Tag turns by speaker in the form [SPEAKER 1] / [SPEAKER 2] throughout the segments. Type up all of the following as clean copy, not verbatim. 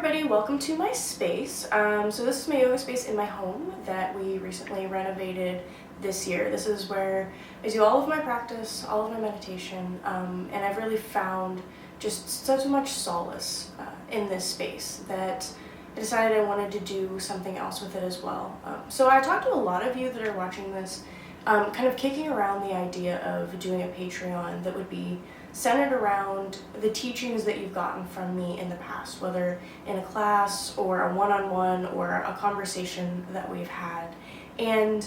[SPEAKER 1] everybody, welcome to my space. So this is my yoga space in my home that we recently renovated this year. This is where I do all of my practice, all of my meditation, and I've really found just so much solace in this space that I decided I wanted to do something else with it as well. So I talked to a lot of you that are watching this, kind of kicking around the idea of doing a Patreon that would be centered around the teachings that you've gotten from me in the past, whether in a class or a one-on-one or a conversation that we've had. And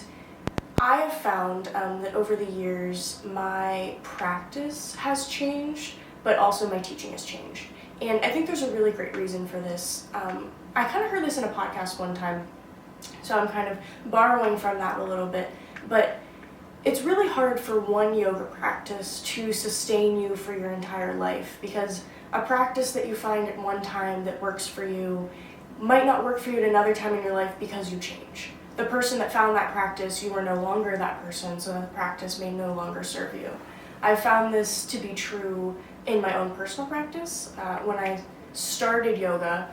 [SPEAKER 1] I have found that over the years my practice has changed, but also my teaching has changed. And I think there's a really great reason for this. I kind of heard this in a podcast one time, so I'm kind of borrowing from that a little bit, but it's really hard for one yoga practice to sustain you for your entire life, because a practice that you find at one time that works for you might not work for you at another time in your life because you change. The person that found that practice, you are no longer that person, so the practice may no longer serve you. I found this to be true in my own personal practice. When I started yoga,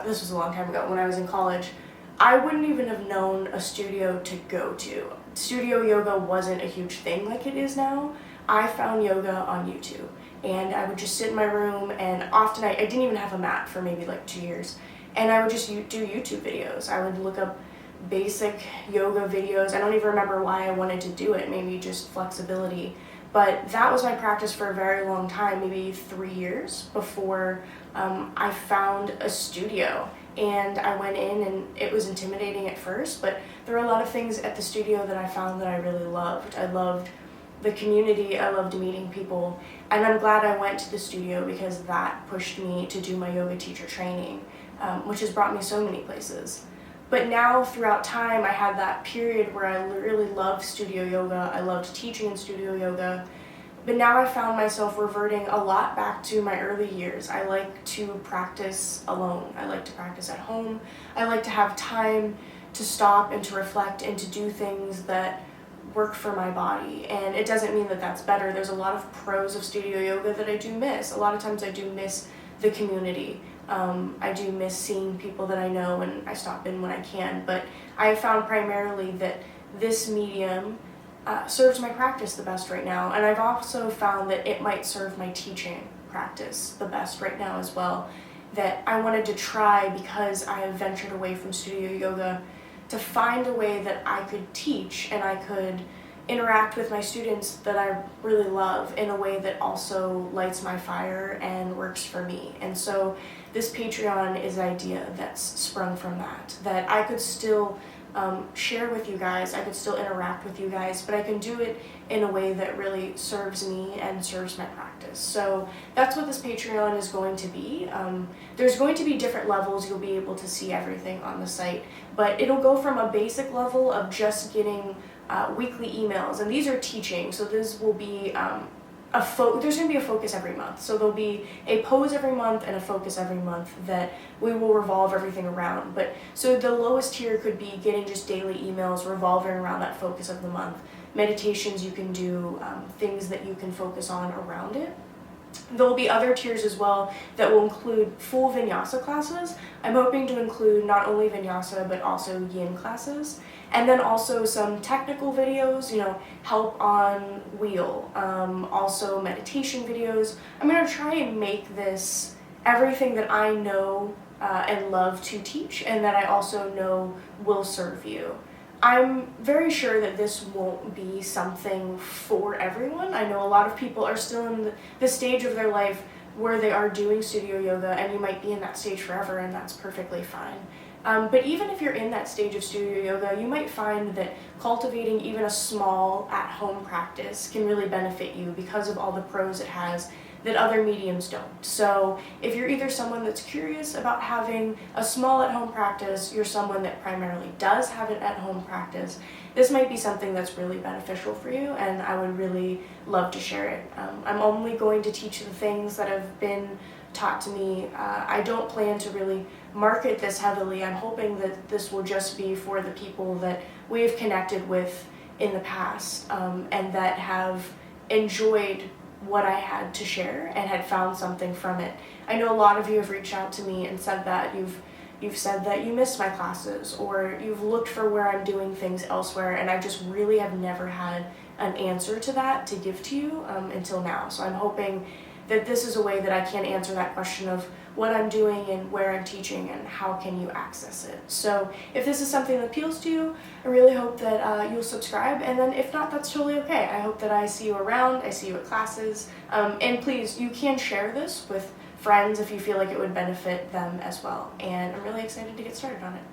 [SPEAKER 1] this was a long time ago, when I was in college, I wouldn't even have known a studio to go to. Studio yoga wasn't a huge thing like it is now. I found yoga on YouTube, and I would just sit in my room, and often I didn't even have a mat for maybe like 2 years, and I would just do YouTube videos. I would look up basic yoga videos. I don't even remember why I wanted to do it, maybe just flexibility. But that was my practice for a very long time, maybe 3 years before I found a studio. And I went in, and it was intimidating at first, but there were a lot of things at the studio that I found that I really loved. I loved the community, I loved meeting people, and I'm glad I went to the studio because that pushed me to do my yoga teacher training, which has brought me so many places. But now, throughout time, I had that period where I really loved studio yoga, I loved teaching in studio yoga, but now I found myself reverting a lot back to my early years. I like to practice alone. I like to practice at home. I like to have time to stop and to reflect and to do things that work for my body. And it doesn't mean that that's better. There's a lot of pros of studio yoga that I do miss. A lot of times I do miss the community. I do miss seeing people that I know, and I stop in when I can. But I have found primarily that this medium serves my practice the best right now, and I've also found that it might serve my teaching practice the best right now as well. That I wanted to try, because I have ventured away from studio yoga, to find a way that I could teach and I could interact with my students that I really love in a way that also lights my fire and works for me. And so this Patreon is an idea that's sprung from that I could still share with you guys, I could still interact with you guys, but I can do it in a way that really serves me and serves my practice. So that's what this Patreon is going to be. There's going to be different levels. You'll be able to see everything on the site, but it'll go from a basic level of just getting weekly emails, and these are teaching, so this will be there's going to be a focus every month. So there'll be a pose every month and a focus every month that we will revolve everything around. But so the lowest tier could be getting just daily emails revolving around that focus of the month. Meditations you can do, things that you can focus on around it. There will be other tiers as well that will include full vinyasa classes. I'm hoping to include not only vinyasa but also yin classes, and then also some technical videos, help on wheel, also meditation videos. I'm going to try and make this everything that I know and love to teach, and that I also know will serve you. I'm very sure that this won't be something for everyone. I know a lot of people are still in the stage of their life where they are doing studio yoga, and you might be in that stage forever, and that's perfectly fine. But even if you're in that stage of studio yoga, you might find that cultivating even a small at-home practice can really benefit you because of all the pros it has that other mediums don't. So if you're either someone that's curious about having a small at-home practice, you're someone that primarily does have an at-home practice, this might be something that's really beneficial for you, and I would really love to share it. I'm only going to teach the things that have been taught to me. I don't plan to really market this heavily. I'm hoping that this will just be for the people that we've connected with in the past, and that have enjoyed what I had to share and had found something from it. I know a lot of you have reached out to me and said that you've said that you missed my classes, or you've looked for where I'm doing things elsewhere, and I just really have never had an answer to that to give to you until now. So I'm hoping that this is a way that I can answer that question of what I'm doing and where I'm teaching and how can you access it. So if this is something that appeals to you, I really hope that you'll subscribe, and then if not, that's totally okay. I hope that I see you around, I see you at classes, and please, you can share this with friends if you feel like it would benefit them as well. And I'm really excited to get started on it.